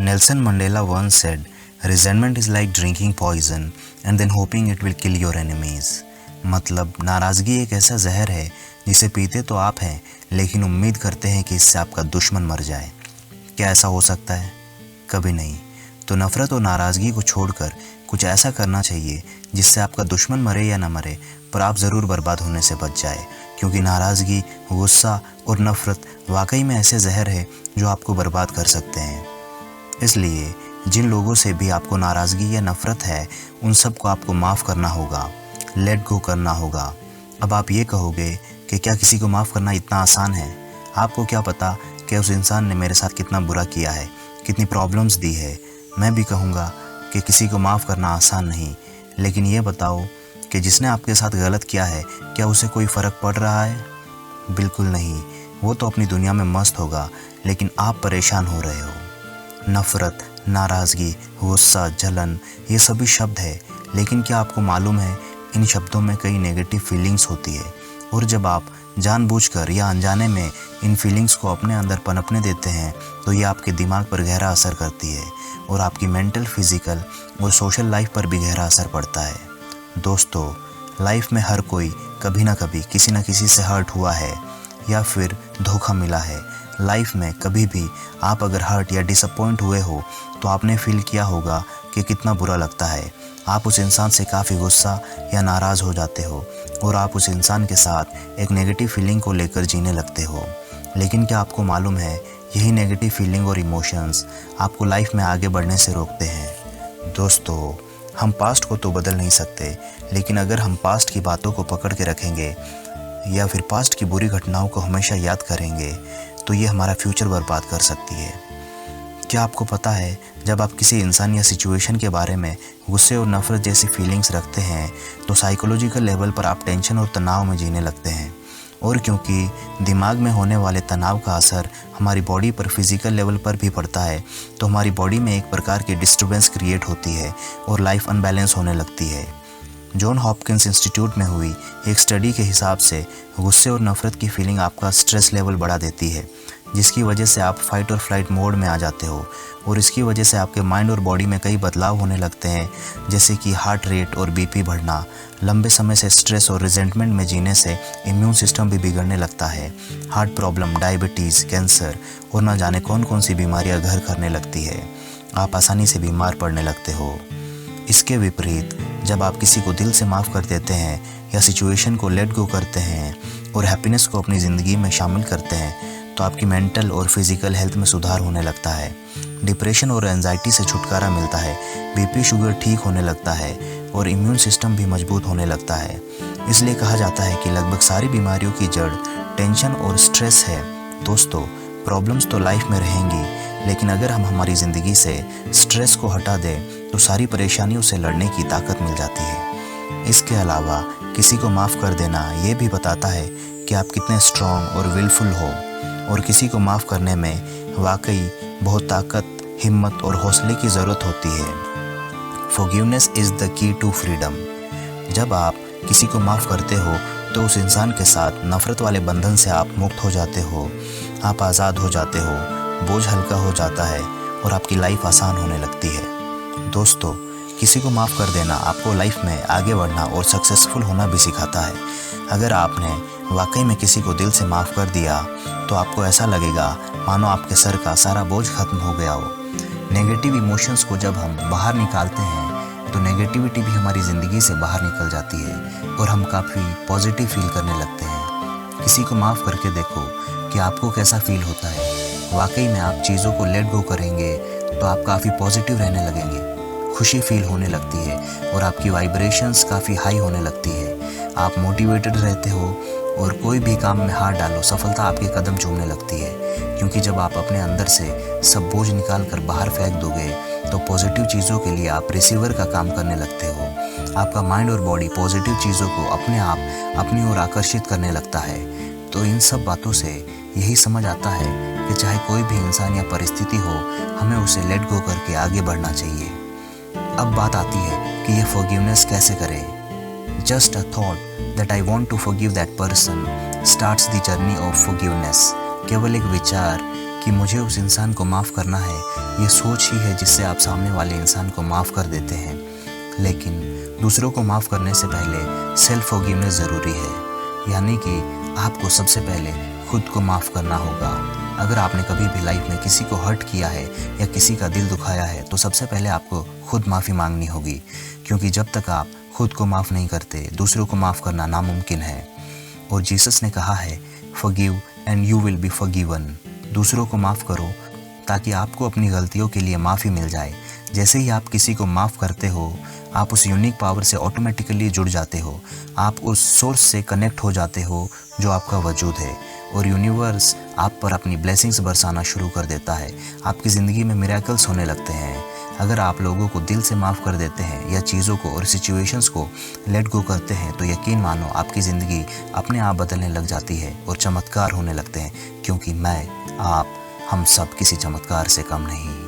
Nelson Mandela once said, "Resentment is like drinking poison and then hoping it will kill your enemies." मतलब नाराज़गी एक ऐसा जहर है जिसे पीते तो आप हैं लेकिन उम्मीद करते हैं कि इससे आपका दुश्मन मर जाए। क्या ऐसा हो सकता है? कभी नहीं। तो नफ़रत और नाराज़गी को छोड़कर कुछ ऐसा करना चाहिए जिससे आपका दुश्मन मरे या ना मरे पर आप ज़रूर बर्बाद होने से बच जाए, क्योंकि नाराज़गी, गुस्सा और नफ़रत वाकई में ऐसे जहर है जो आपको बर्बाद कर सकते हैं। इसलिए जिन लोगों से भी आपको नाराज़गी या नफ़रत है उन सबको आपको माफ़ करना होगा, लेट गो करना होगा। अब आप ये कहोगे कि क्या किसी को माफ़ करना इतना आसान है? आपको क्या पता कि उस इंसान ने मेरे साथ कितना बुरा किया है, कितनी प्रॉब्लम्स दी है। मैं भी कहूँगा कि किसी को माफ़ करना आसान नहीं, लेकिन ये बताओ कि जिसने आपके साथ गलत किया है क्या उसे कोई फ़र्क पड़ रहा है? बिल्कुल नहीं। वो तो अपनी दुनिया में मस्त होगा, लेकिन आप परेशान हो रहे हो। नफ़रत, नाराज़गी, गुस्सा, जलन, ये सभी शब्द है, लेकिन क्या आपको मालूम है इन शब्दों में कई नेगेटिव फीलिंग्स होती है, और जब आप जानबूझकर या अनजाने में इन फीलिंग्स को अपने अंदर पनपने देते हैं तो ये आपके दिमाग पर गहरा असर करती है और आपकी मेंटल, फिज़िकल और सोशल लाइफ पर भी गहरा असर पड़ता है। दोस्तों, लाइफ में हर कोई कभी ना कभी किसी न किसी से हर्ट हुआ है या फिर धोखा मिला है। लाइफ में कभी भी आप अगर हर्ट या डिसअपॉइंट हुए हो तो आपने फील किया होगा कि कितना बुरा लगता है। आप उस इंसान से काफ़ी गुस्सा या नाराज़ हो जाते हो और आप उस इंसान के साथ एक नेगेटिव फीलिंग को लेकर जीने लगते हो। लेकिन क्या आपको मालूम है यही नेगेटिव फीलिंग और इमोशंस आपको लाइफ में आगे बढ़ने से रोकते हैं। दोस्तों, हम पास्ट को तो बदल नहीं सकते, लेकिन अगर हम पास्ट की बातों को पकड़ के रखेंगे या फिर पास्ट की बुरी घटनाओं को हमेशा याद करेंगे तो ये हमारा फ्यूचर बर्बाद कर सकती है। क्या आपको पता है जब आप किसी इंसान या सिचुएशन के बारे में गुस्से और नफ़रत जैसी फीलिंग्स रखते हैं तो साइकोलॉजिकल लेवल पर आप टेंशन और तनाव में जीने लगते हैं, और क्योंकि दिमाग में होने वाले तनाव का असर हमारी बॉडी पर फिज़िकल लेवल पर भी पड़ता है तो हमारी बॉडी में एक प्रकार की डिस्टर्बेंस क्रिएट होती है और लाइफ अनबैलेंस होने लगती है। जॉन हॉपकिंस इंस्टीट्यूट में हुई एक स्टडी के हिसाब से गुस्से और नफ़रत की फीलिंग आपका स्ट्रेस लेवल बढ़ा देती है, जिसकी वजह से आप फाइट और फ्लाइट मोड में आ जाते हो, और इसकी वजह से आपके माइंड और बॉडी में कई बदलाव होने लगते हैं, जैसे कि हार्ट रेट और बीपी बढ़ना। लंबे समय से स्ट्रेस और रिजेंटमेंट में जीने से इम्यून सिस्टम भी बिगड़ने लगता है। हार्ट प्रॉब्लम, डायबिटीज़, कैंसर और न जाने कौन कौन सी बीमारियां घर करने लगती है। आप आसानी से बीमार पड़ने लगते हो। इसके विपरीत जब आप किसी को दिल से माफ़ कर देते हैं या सिचुएशन को लेट गो करते हैं और हैप्पीनेस को अपनी ज़िंदगी में शामिल करते हैं तो आपकी मेंटल और फिज़िकल हेल्थ में सुधार होने लगता है। डिप्रेशन और एंजाइटी से छुटकारा मिलता है, बीपी शुगर ठीक होने लगता है और इम्यून सिस्टम भी मजबूत होने लगता है। इसलिए कहा जाता है कि लगभग सारी बीमारियों की जड़ टेंशन और स्ट्रेस है। दोस्तों, प्रॉब्लम्स तो लाइफ में रहेंगी, लेकिन अगर हम हमारी ज़िंदगी से स्ट्रेस को हटा दें तो सारी परेशानियों से लड़ने की ताकत मिल जाती है। इसके अलावा किसी को माफ़ कर देना ये भी बताता है कि आप कितने स्ट्रॉन्ग और विलफुल हो, और किसी को माफ़ करने में वाकई बहुत ताकत, हिम्मत और हौसले की ज़रूरत होती है। Forgiveness is the key to freedom. जब आप किसी को माफ़ करते हो तो उस इंसान के साथ नफ़रत वाले बंधन से आप मुक्त हो जाते हो, आप आज़ाद हो जाते हो, बोझ हल्का हो जाता है और आपकी लाइफ आसान होने लगती है। दोस्तों, किसी को माफ़ कर देना आपको लाइफ में आगे बढ़ना और सक्सेसफुल होना भी सिखाता है। अगर आपने वाकई में किसी को दिल से माफ़ कर दिया तो आपको ऐसा लगेगा मानो आपके सर का सारा बोझ ख़त्म हो गया हो। नेगेटिव इमोशंस को जब हम बाहर निकालते हैं तो नेगेटिविटी भी हमारी ज़िंदगी से बाहर निकल जाती है और हम काफ़ी पॉजिटिव फील करने लगते हैं। किसी को माफ़ करके देखो कि आपको कैसा फील होता है। वाकई में आप चीज़ों को लेट गो करेंगे तो आप काफ़ी पॉजिटिव रहने लगेंगे, खुशी फील होने लगती है और आपकी वाइब्रेशंस काफ़ी हाई होने लगती है। आप मोटिवेटेड रहते हो और कोई भी काम में हाथ डालो सफलता आपके कदम चूमने लगती है, क्योंकि जब आप अपने अंदर से सब बोझ निकाल कर बाहर फेंक दोगे तो पॉजिटिव चीज़ों के लिए आप रिसीवर का काम करने लगते हो। आपका माइंड और बॉडी पॉजिटिव चीज़ों को अपने आप अपनी ओर आकर्षित करने लगता है। तो इन सब बातों से यही समझ आता है कि चाहे कोई भी इंसान या परिस्थिति हो, हमें उसे लेट गो करके आगे बढ़ना चाहिए। अब बात आती है कि ये फॉरगिवनेस कैसे करें। Just a thought that I want to forgive that person starts the journey of forgiveness. केवल एक विचार कि मुझे उस इंसान को माफ़ करना है, ये सोच ही है जिससे आप सामने वाले इंसान को माफ़ कर देते हैं। लेकिन दूसरों को माफ़ करने से पहले सेल्फ फॉरगिवनेस ज़रूरी है, यानी कि आपको सबसे पहले खुद को माफ़ करना होगा। अगर आपने कभी भी लाइफ में किसी को हर्ट किया है या किसी का दिल दुखाया है तो सबसे पहले आपको खुद माफ़ी मांगनी होगी, क्योंकि जब तक आप खुद को माफ़ नहीं करते दूसरों को माफ़ करना नामुमकिन है। और जीसस ने कहा है, forgive and you will be forgiven. दूसरों को माफ़ करो ताकि आपको अपनी गलतियों के लिए माफ़ी मिल जाए। जैसे ही आप किसी को माफ़ करते हो, आप उस यूनिक पावर से ऑटोमेटिकली जुड़ जाते हो। आप उस सोर्स से कनेक्ट हो जाते हो जो आपका वजूद है, और यूनिवर्स आप पर अपनी ब्लेसिंग्स बरसाना शुरू कर देता है। आपकी ज़िंदगी में मिरेकल्स होने लगते हैं। अगर आप लोगों को दिल से माफ़ कर देते हैं या चीज़ों को और सिचुएशंस को लेट गो करते हैं तो यकीन मानो आपकी ज़िंदगी अपने आप बदलने लग जाती है और चमत्कार होने लगते हैं, क्योंकि मैं, आप, हम सब किसी चमत्कार से कम नहीं।